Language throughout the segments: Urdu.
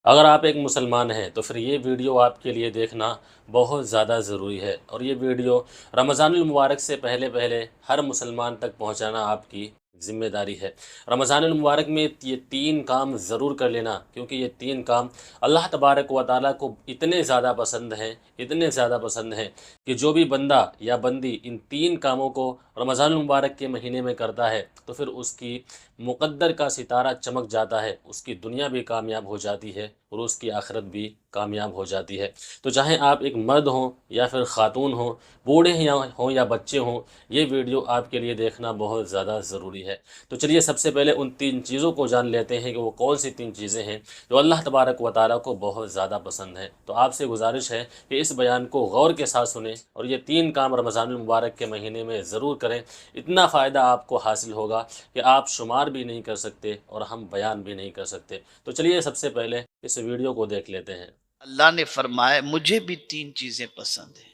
اگر آپ ایک مسلمان ہیں تو پھر یہ ویڈیو آپ کے لیے دیکھنا بہت زیادہ ضروری ہے، اور یہ ویڈیو رمضان المبارک سے پہلے پہلے ہر مسلمان تک پہنچانا آپ کی ذمہ داری ہے۔ رمضان المبارک میں یہ 3 کام ضرور کر لینا، کیونکہ یہ 3 کام اللہ تبارک و تعالیٰ کو اتنے زیادہ پسند ہیں، اتنے زیادہ پسند ہیں کہ جو بھی بندہ یا بندی ان 3 کاموں کو رمضان المبارک کے مہینے میں کرتا ہے تو پھر اس کی مقدر کا ستارہ چمک جاتا ہے، اس کی دنیا بھی کامیاب ہو جاتی ہے اور اس کی آخرت بھی کامیاب ہو جاتی ہے۔ تو چاہے آپ ایک مرد ہوں یا پھر خاتون ہوں، بوڑھے ہوں یا بچے ہوں، یہ ویڈیو آپ کے لیے دیکھنا بہت زیادہ ضروری ہے۔ تو چلیے سب سے پہلے ان 3 چیزوں کو جان لیتے ہیں کہ وہ کون سی 3 چیزیں ہیں جو اللہ تبارک و تعالیٰ کو بہت زیادہ پسند ہیں۔ تو آپ سے گزارش ہے کہ اس بیان کو غور کے ساتھ سنیں اور یہ 3 کام رمضان المبارک کے مہینے میں ضرور کریں۔ اتنا فائدہ آپ کو حاصل ہوگا کہ آپ شمار بھی نہیں کر سکتے اور ہم بیان بھی نہیں کر سکتے۔ تو چلیے سب سے پہلے اس ویڈیو کو دیکھ لیتے ہیں۔ اللہ نے فرمایا مجھے بھی 3 چیزیں پسند ہیں۔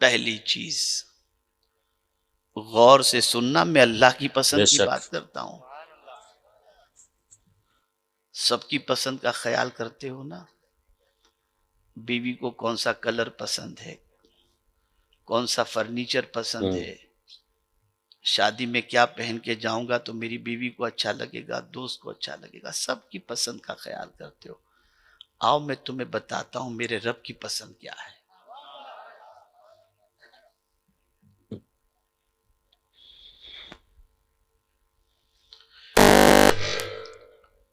پہلی چیز، غور سے سننا، میں اللہ کی بے پسند کی شک۔ بات کرتا ہوں۔ سب کی پسند کا خیال کرتے ہو نا؟ بیوی کو کون سا کلر پسند ہے، کون سا فرنیچر پسند ہے، شادی میں کیا پہن کے جاؤں گا تو میری بیوی کو اچھا لگے گا، دوست کو اچھا لگے گا، سب کی پسند کا خیال کرتے ہو۔ آؤ میں تمہیں بتاتا ہوں میرے رب کی پسند کیا ہے۔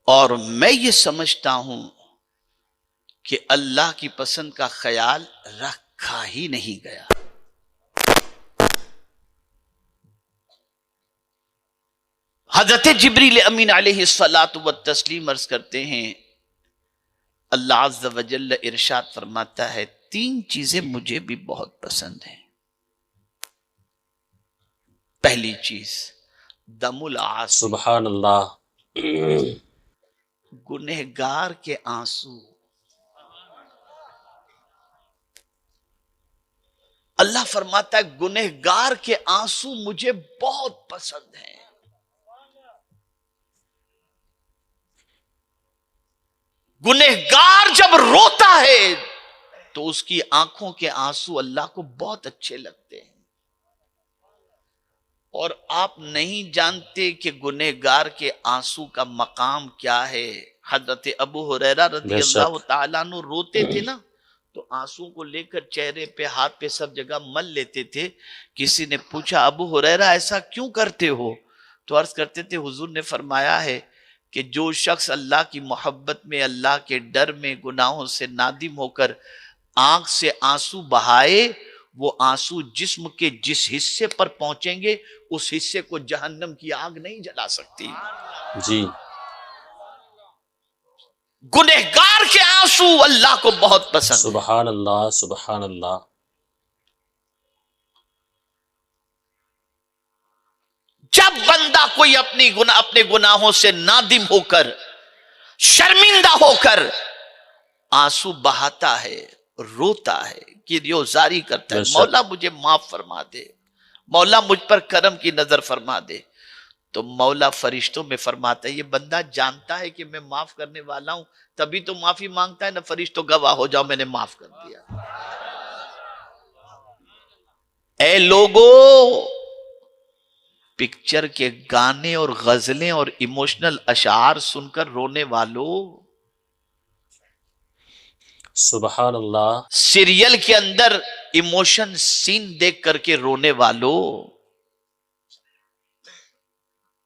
اور میں یہ سمجھتا ہوں کہ اللہ کی پسند کا خیال رکھا ہی نہیں گیا۔ حضرت جبریل امین علیہ الصلاۃ والتسلیم عرض کرتے ہیں، اللہ عز و جل ارشاد فرماتا ہے 3 چیزیں مجھے بھی بہت پسند ہیں۔ پہلی چیز، دم العاصی، سبحان اللہ۔ گنہگار کے آنسو۔ اللہ فرماتا ہے گنہگار کے آنسو مجھے بہت پسند ہیں۔ گنہگار جب روتا ہے تو اس کی آنکھوں کے آنسو اللہ کو بہت اچھے لگتے ہیں۔ اور آپ نہیں جانتے کہ گنہگار کے آنسو کا مقام کیا ہے۔ حضرت ابو ہریرہ رضی بے اللہ شک۔ تعالیٰ عنہ روتے تھے نا تو آنسو کو لے کر چہرے پہ، ہاتھ پہ، سب جگہ مل لیتے تھے۔ کسی نے پوچھا ابو ہریرہ ایسا کیوں کرتے ہو؟ تو عرض کرتے تھے حضور نے فرمایا ہے کہ جو شخص اللہ کی محبت میں، اللہ کے ڈر میں، گناہوں سے نادم ہو کر آنکھ سے آنسو بہائے، وہ آنسو جسم کے جس حصے پر پہنچیں گے اس حصے کو جہنم کی آگ نہیں جلا سکتی۔ جی۔ گنہگار کے آنسو اللہ کو بہت پسند ہے۔ سبحان اللہ، سبحان اللہ۔ جب بندہ کوئی اپنے گناہوں سے نادم ہو کر، شرمندہ ہو کر آنسو بہاتا ہے، روتا ہے، گریوزاری کرتا ہے، بے شک۔ مولا مجھے معاف فرما دے، مولا مجھ پر کرم کی نظر فرما دے، تو مولا فرشتوں میں فرماتا ہے یہ بندہ جانتا ہے کہ میں معاف کرنے والا ہوں، تبھی تو معافی مانگتا ہے نا، فرشتوں گواہ ہو جاؤ میں نے معاف کر دیا۔ اے لوگو، پکچر کے گانے اور غزلیں اور ایموشنل اشعار سن کر رونے والوں، سبحان اللہ۔ سیریل کے اندر ایموشن سین دیکھ کر کے رونے والوں،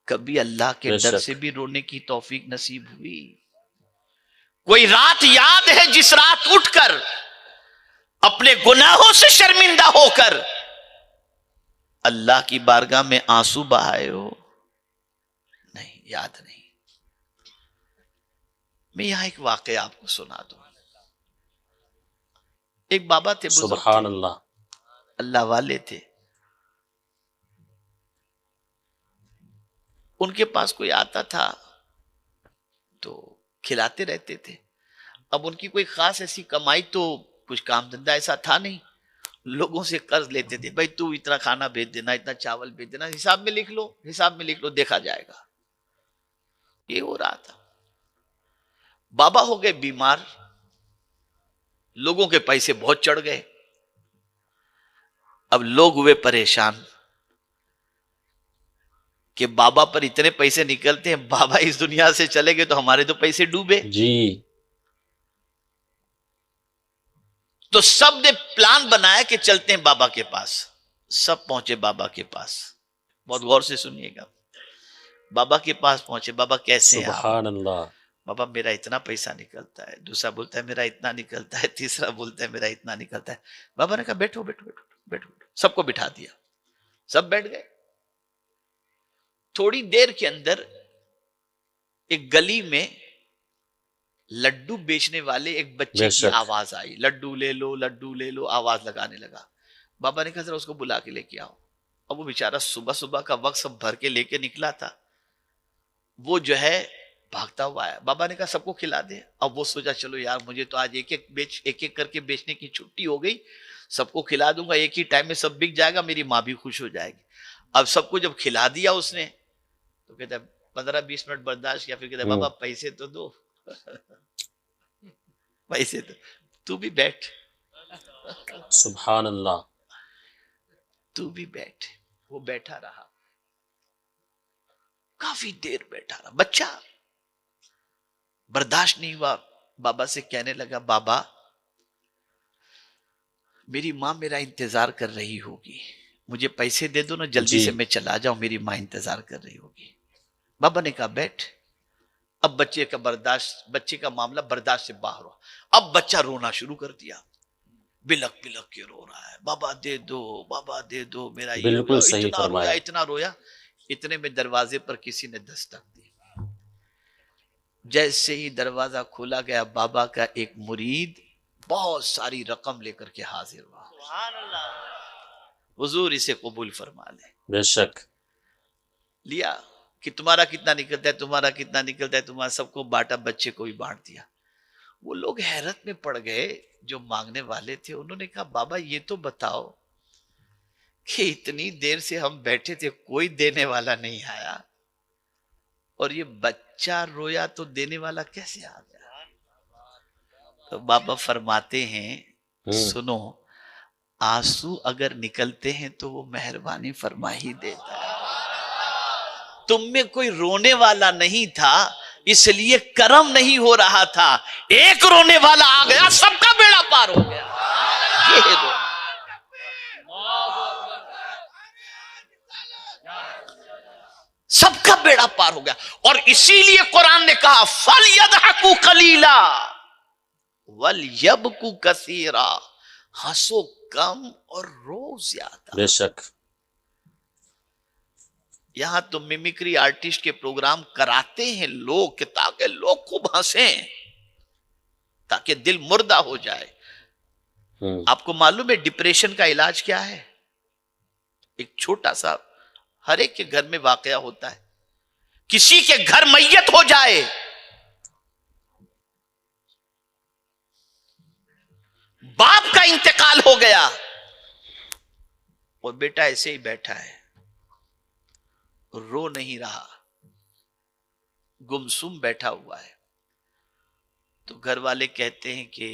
کبھی اللہ کے بے ڈر شک۔ سے بھی رونے کی توفیق نصیب ہوئی؟ کوئی رات یاد ہے جس رات اٹھ کر اپنے گناہوں سے شرمندہ ہو کر اللہ کی بارگاہ میں آنسو بہائے ہو؟ نہیں، یاد نہیں۔ میں یہاں ایک واقعہ آپ کو سنا دوں۔ ایک بابا تھے، بزرگ تھے، سبحان اللہ۔ اللہ والے تھے۔ ان کے پاس کوئی آتا تھا تو کھلاتے رہتے تھے۔ اب ان کی کوئی خاص ایسی کمائی تو کچھ کام دھندہ ایسا تھا نہیں، لوگوں سے قرض لیتے تھے، بھائی تو اتنا کھانا بھیج دینا، اتنا چاول بھیج دینا، حساب میں لکھ لو، حساب میں لکھ لو، دیکھا جائے گا. یہ ہو رہا تھا. بابا ہو گئے بیمار، لوگوں کے پیسے بہت چڑھ گئے، اب لوگ ہوئے پریشان کہ بابا پر اتنے پیسے نکلتے ہیں، بابا اس دنیا سے چلے گئے تو ہمارے تو پیسے ڈوبے. جی تو سب نے پلان بنایا کہ چلتے ہیں بابا کے پاس. سب پہنچے بابا کے پاس. بہت غور سے سنیے گا. بابا کے پاس پہنچے. بابا کیسے ہیں آپ؟ سبحان اللہ. بابا میرا اتنا پیسہ نکلتا ہے. دوسرا بولتا ہے میرا اتنا نکلتا ہے. تیسرا بولتا ہے میرا اتنا نکلتا ہے. بابا نے کہا بیٹھو بیٹھو بیٹھو بیٹھو. سب کو بٹھا دیا. سب بیٹھ گئے. تھوڑی دیر کے اندر ایک گلی میں لڈو بیچنے والے ایک بچے بے کی شک. آواز آئی. لڈو لے لو لڈو لے لو. آواز لگانے لگا. بابا نے کہا ذرا اس کو بلا کے لے کے آؤ. اب وہ بیچارہ صبح صبح کا وقت سب بھر کے لے کے نکلا تھا. وہ جو ہے بھاگتا ہوا آیا. بابا نے کہا سب کو کھلا دے. اب وہ سوچا چلو یار مجھے تو آج ایک ایک کر کے بیچنے کی چھٹی ہو گئی. سب کو کھلا دوں گا ایک ہی ٹائم میں سب بک جائے گا. میری ماں بھی خوش ہو جائے گی. اب سب کو جب کھلا دیا اس نے تو کہتا ہے 15-20 منٹ برداشت کیا. پھر کہتا ہے بابا پیسے تو دو. پیسے تو بھی بیٹھ. سبحان اللہ. تو بھی بیٹھ. وہ بیٹھا رہا. کافی دیر بیٹھا رہا. بچہ برداشت نہیں ہوا. بابا سے کہنے لگا بابا میری ماں میرا انتظار کر رہی ہوگی. مجھے پیسے دے دو نا جلدی جی. سے میں چلا جاؤں. میری ماں انتظار کر رہی ہوگی. بابا نے کہا بیٹھ. اب بچے کا معاملہ برداشت سے باہر ہوا. اب بچہ رونا شروع کر دیا. بلک بلک کے رو رہا ہے. بابا دے دو بابا دے دو میرا یہ ہو گیا. بالکل صحیح اتنا رویا فرمایا. اتنا رویا. اتنے میں دروازے پر کسی نے دستک دی. جیسے ہی دروازہ کھولا گیا بابا کا ایک مرید بہت ساری رقم لے کر کے حاضر ہوا. حضور اسے قبول فرما لے. بے شک. لیا کہ تمہارا کتنا نکلتا ہے تمہارا کتنا نکلتا ہے تمہارا. سب کو بانٹا. بچے کو بھی بانٹ دیا. وہ لوگ حیرت میں پڑ گئے جو مانگنے والے تھے. انہوں نے کہا بابا یہ تو بتاؤ کہ اتنی دیر سے ہم بیٹھے تھے کوئی دینے والا نہیں آیا اور یہ بچہ رویا تو دینے والا کیسے آ گیا. تو بابا فرماتے ہیں سنو آنسو اگر نکلتے ہیں تو وہ مہربانی فرما ہی دیتا ہے. تم میں کوئی رونے والا نہیں تھا اس لیے کرم نہیں ہو رہا تھا. ایک رونے والا آ گیا سب کا بیڑا پار ہو گیا. یہ ہے سب کا بیڑا پار ہو گیا. اور اسی لیے قرآن نے کہا فَلْيَضْحَكُوا قَلِيلًا وَلْيَبْكُوا كَثِيرًا. ہنسو کم اور رو زیادہ. بے شک. یہاں تو میمیکری آرٹسٹ کے پروگرام کراتے ہیں لوگ کہ تاکہ لوگ خوب ہنسیں تاکہ دل مردہ ہو جائے. آپ کو معلوم ہے ڈپریشن کا علاج کیا ہے؟ ایک چھوٹا سا ہر ایک کے گھر میں واقعہ ہوتا ہے. کسی کے گھر میت ہو جائے باپ کا انتقال ہو گیا اور بیٹا ایسے ہی بیٹھا ہے رو نہیں رہا گمسم بیٹھا ہوا ہے. تو گھر والے کہتے ہیں کہ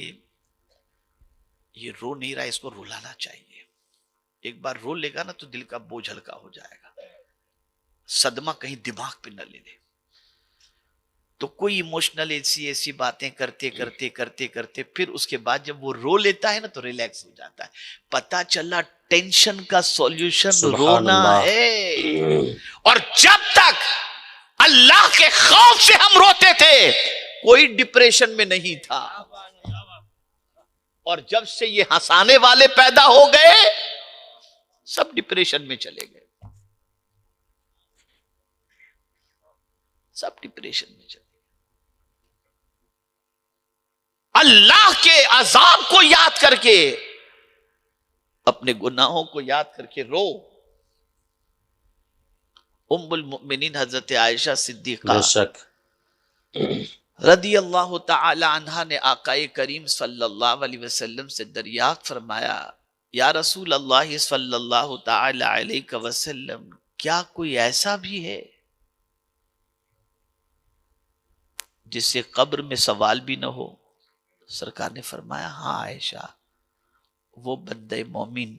یہ رو نہیں رہا اس کو رلانا چاہیے. ایک بار رو لے گا نا تو دل کا بوجھ ہلکا ہو جائے گا. صدمہ کہیں دماغ پہ نہ لے لے. تو کوئی ایموشنل ایسی باتیں کرتے کرتے کرتے کرتے پھر اس کے بعد جب وہ رو لیتا ہے نا تو ریلیکس ہو جاتا ہے. پتا چلا ٹینشن کا سولوشن رونا ہے. اور جب تک اللہ کے خوف سے ہم روتے تھے کوئی ڈپریشن میں نہیں تھا. اور جب سے یہ ہنسانے والے پیدا ہو گئے سب ڈپریشن میں چلے گئے. سب ڈپریشن میں چلے گئے. اللہ کے عذاب کو یاد کر کے اپنے گناہوں کو یاد کر کے رو. ام المؤمنین حضرت عائشہ صدیقہ بے شک. رضی اللہ تعالی عنہا نے آقا کریم صلی اللہ علیہ وسلم سے دریافت فرمایا یا رسول اللہ صلی اللہ تعالی علیہ وسلم، کیا کوئی ایسا بھی ہے جس سے قبر میں سوال بھی نہ ہو؟ سرکار نے فرمایا ہاں عائشہ، وہ بندہ مومن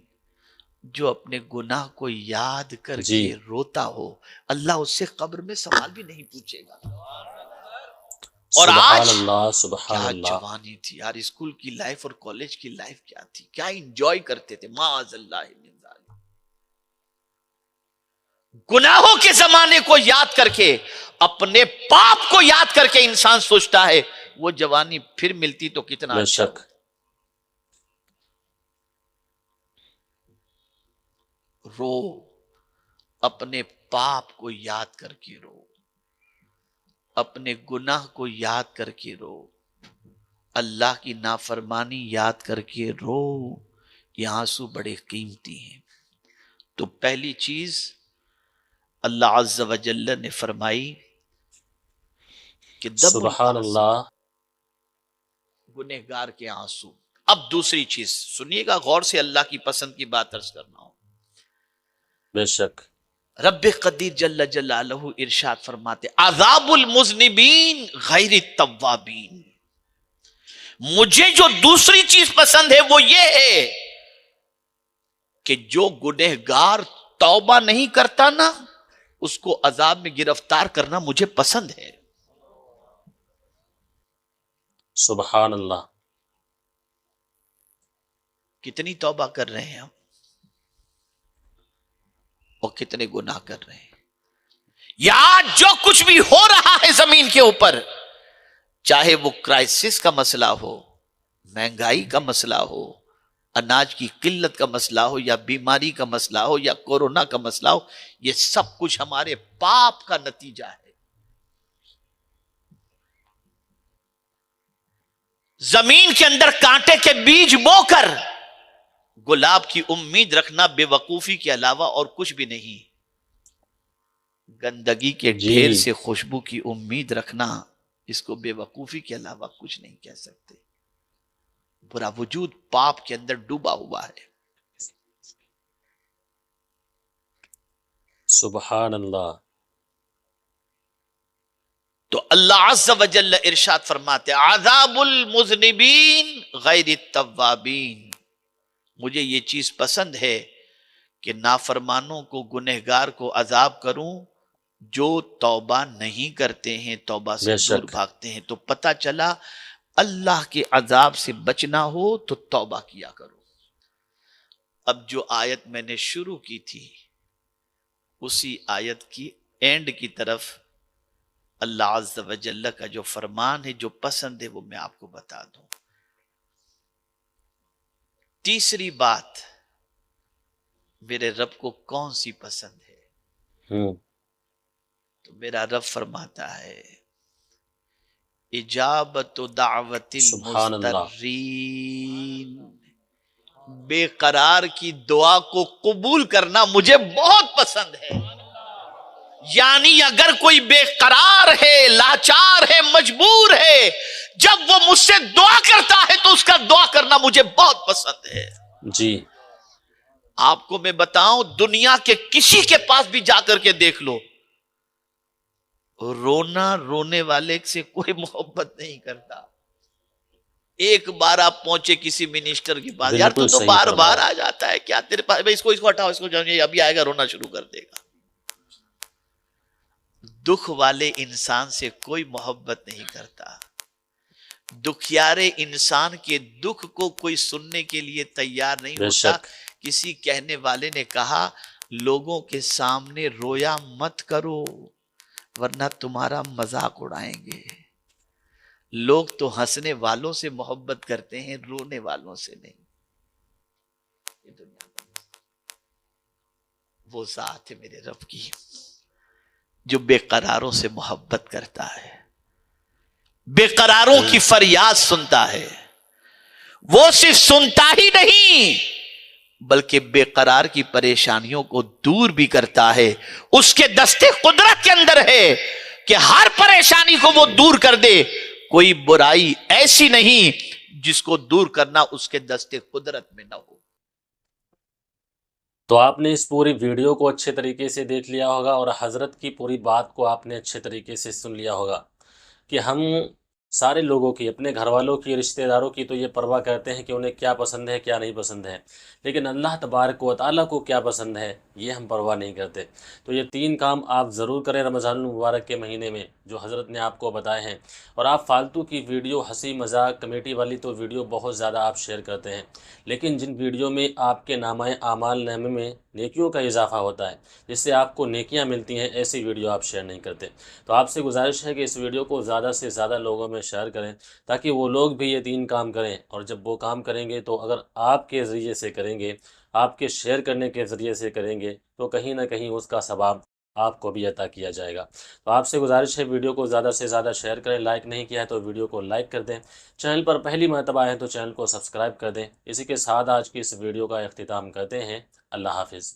جو اپنے گناہ کو یاد کر جی کے روتا ہو، اللہ اس سے قبر میں سوال بھی نہیں پوچھے گا۔ اور سبحان آج اللہ، سبحان کیا اللہ، جوانی تھی یار، اسکول کی لائف اور کالج کی لائف کیا تھی، کیا انجوائے کرتے تھے، معاذ اللہ من ذالک۔ گناہوں کے زمانے کو یاد کر کے، اپنے پاپ کو یاد کر کے انسان سوچتا ہے وہ جوانی پھر ملتی تو کتنا بے اچھا شک، ہو۔ رو، اپنے پاپ کو یاد کر کے رو، اپنے گناہ کو یاد کر کے رو، اللہ کی نافرمانی یاد کر کے رو۔ یہ آنسو بڑے قیمتی ہیں۔ تو پہلی چیز اللہ عز و جل نے فرمائی کہ دم سبحان اللہ، گنہگار کے آنسو۔ اب دوسری چیز سنیے گا غور سے، اللہ کی پسند کی بات عرض کرنا ہو۔ بے شک، رب قدیر جل جلالہ ارشاد فرماتے عذاب المذنبین غیر التوابین۔ مجھے جو دوسری چیز پسند ہے وہ یہ ہے کہ جو گنہگار توبہ نہیں کرتا نا، اس کو عذاب میں گرفتار کرنا مجھے پسند ہے۔ سبحان اللہ، کتنی توبہ کر رہے ہیں ہم اور کتنے گناہ کر رہے ہیں۔ یا جو کچھ بھی ہو رہا ہے زمین کے اوپر، چاہے وہ کرائسس کا مسئلہ ہو، مہنگائی کا مسئلہ ہو، اناج کی قلت کا مسئلہ ہو، یا بیماری کا مسئلہ ہو، یا کورونا کا مسئلہ ہو، یہ سب کچھ ہمارے پاپ کا نتیجہ ہے۔ زمین کے اندر کانٹے کے بیج بو کر گلاب کی امید رکھنا بے وقوفی کے علاوہ اور کچھ بھی نہیں۔ گندگی کے ڈھیر سے خوشبو کی امید رکھنا، اس کو بے وقوفی کے علاوہ کچھ نہیں کہہ سکتے۔ پورا وجود پاپ کے اندر ڈوبا ہوا ہے۔ سبحان اللہ، تو اللہ عز و جل ارشاد فرماتے عذاب المذنبین غیر التوابین۔ مجھے یہ چیز پسند ہے کہ نافرمانوں کو، گنہگار کو عذاب کروں جو توبہ نہیں کرتے ہیں، توبہ سے دور بھاگتے ہیں۔ تو پتہ چلا اللہ کے عذاب سے بچنا ہو تو توبہ کیا کرو۔ اب جو آیت میں نے شروع کی تھی، اسی آیت کی اینڈ کی طرف اللہ عز و جل کا جو فرمان ہے، جو پسند ہے، وہ میں آپ کو بتا دوں۔ تیسری بات، میرے رب کو کون سی پسند ہے؟ تو میرا رب فرماتا ہے اجابت دعوت المضطرین، بے قرار کی دعا کو قبول کرنا مجھے بہت پسند ہے۔ یعنی اگر کوئی بے قرار ہے، لاچار ہے، مجبور ہے، جب وہ مجھ سے دعا کرتا ہے تو اس کا دعا کرنا مجھے بہت پسند ہے۔ جی، آپ کو میں بتاؤں، دنیا کے کسی کے پاس بھی جا کر کے دیکھ لو، رونے والے سے کوئی محبت نہیں کرتا۔ ایک بار آپ پہنچے کسی منسٹر کے پاس، یار تو بار بار آ جاتا ہے، کیا تیرے پاس، اس کو ہٹاؤ، اس کو جانیے، ابھی آئے گا رونا شروع کر دے گا۔ دکھ والے انسان سے کوئی محبت نہیں کرتا۔ دکھیارے انسان کے دکھ کو کوئی سننے کے لیے تیار نہیں ہوتا۔ کسی کہنے والے نے کہا لوگوں کے سامنے رویا مت کرو ورنہ تمہارا مذاق اڑائیں گے۔ لوگ تو ہنسنے والوں سے محبت کرتے ہیں، رونے والوں سے نہیں۔ یہ دنیا وہ ذات ہے میرے رب کی جو بے قراروں سے محبت کرتا ہے، بے قراروں کی فریاد سنتا ہے۔ وہ صرف سنتا ہی نہیں بلکہ بے قرار کی پریشانیوں کو دور بھی کرتا ہے۔ اس کے دستے قدرت کے اندر ہے کہ ہر پریشانی کو وہ دور کر دے۔ کوئی برائی ایسی نہیں جس کو دور کرنا اس کے دستے قدرت میں نہ ہو۔ تو آپ نے اس پوری ویڈیو کو اچھے طریقے سے دیکھ لیا ہوگا اور حضرت کی پوری بات کو آپ نے اچھے طریقے سے سن لیا ہوگا کہ ہم سارے لوگوں کی، اپنے گھر والوں کی، رشتہ داروں کی تو یہ پرواہ کرتے ہیں کہ انہیں کیا پسند ہے کیا نہیں پسند ہے، لیکن اللہ تبارک و تعالیٰ کو کیا پسند ہے یہ ہم پرواہ نہیں کرتے۔ تو یہ 3 کام آپ ضرور کریں رمضان المبارک کے مہینے میں جو حضرت نے آپ کو بتائے ہیں۔ اور آپ فالتو کی ویڈیو، ہنسی مذاق کمیٹی والی تو ویڈیو بہت زیادہ آپ شیئر کرتے ہیں، لیکن جن ویڈیو میں آپ کے نامہ اعمال نامے میں نیکیوں کا اضافہ ہوتا ہے، جس سے آپ کو نیکیاں ملتی ہیں، ایسی ویڈیو آپ شیئر نہیں کرتے۔ تو آپ سے گزارش ہے کہ اس ویڈیو کو زیادہ سے زیادہ لوگوں میں شیئر کریں تاکہ وہ لوگ بھی یہ 3 کام کریں، اور جب وہ کام کریں گے تو اگر آپ کے ذریعے سے کریں گے، آپ کے شیئر کرنے کے ذریعے سے کریں گے تو کہیں نہ کہیں اس کا ثواب آپ کو بھی عطا کیا جائے گا۔ تو آپ سے گزارش ہے ویڈیو کو زیادہ سے زیادہ شیئر کریں، لائک نہیں کیا ہے تو ویڈیو کو لائک کر دیں، چینل پر پہلی مرتبہ آئے تو چینل کو سبسکرائب کر دیں۔ اسی کے ساتھ آج کی اس ویڈیو کا اختتام کرتے ہیں۔ اللہ حافظ۔